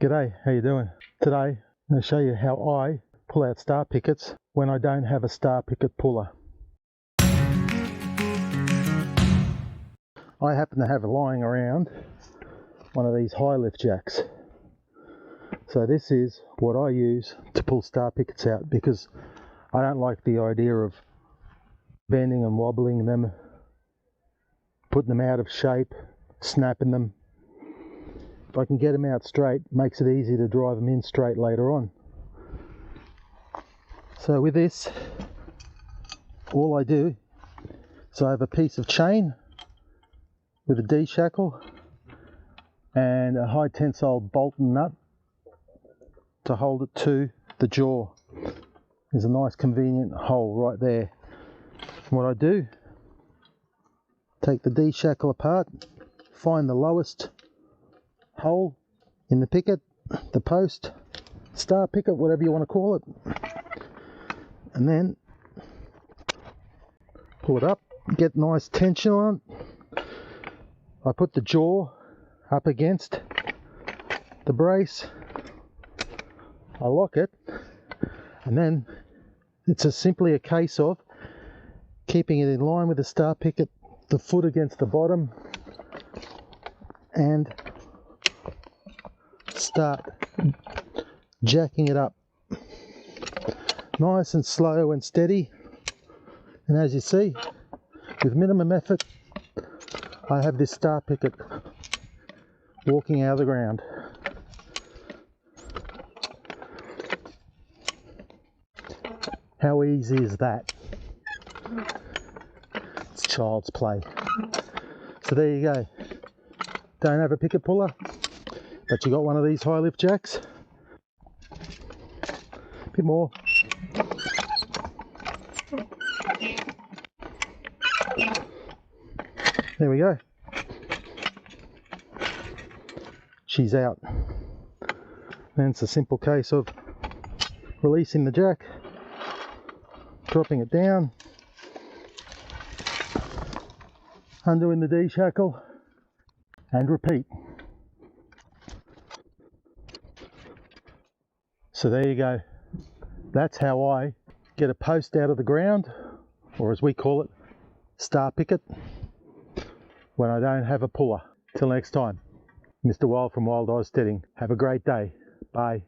G'day, how you doing? Today I'm going to show you how I pull out star pickets when I don't have a star picket puller. I happen to have lying around one of these high lift jacks. So this is what I use to pull star pickets out because I don't like the idea of bending and wobbling them, putting them out of shape, snapping them. If I can get them out straight, it makes it easy to drive them in straight later on. So with this, all I do is I have a piece of chain with a D-shackle and a high tensile bolt and nut to hold it to the jaw. There's a nice convenient hole right there. And what I do, take the D-shackle apart, find the lowest hole in the picket, the post, star picket, whatever you want to call it, and then pull it up, get nice tension on it. I put the jaw up against the brace, I lock it, and then it's simply a case of keeping it in line with the star picket, the foot against the bottom, and start jacking it up nice and slow and steady. And as you see, with minimum effort, I have this star picket walking out of the ground. How easy is that? It's child's play. So there you go. Don't have a picket puller, but you got one of these high lift jacks. A bit more. There we go. She's out. Then it's a simple case of releasing the jack, dropping it down, undoing the D-shackle, and repeat. So there you go. That's how I get a post out of the ground, or as we call it, star picket, when I don't have a puller. Till next time, Mr. Wild from Wild Eyes Steading. Have a great day. Bye.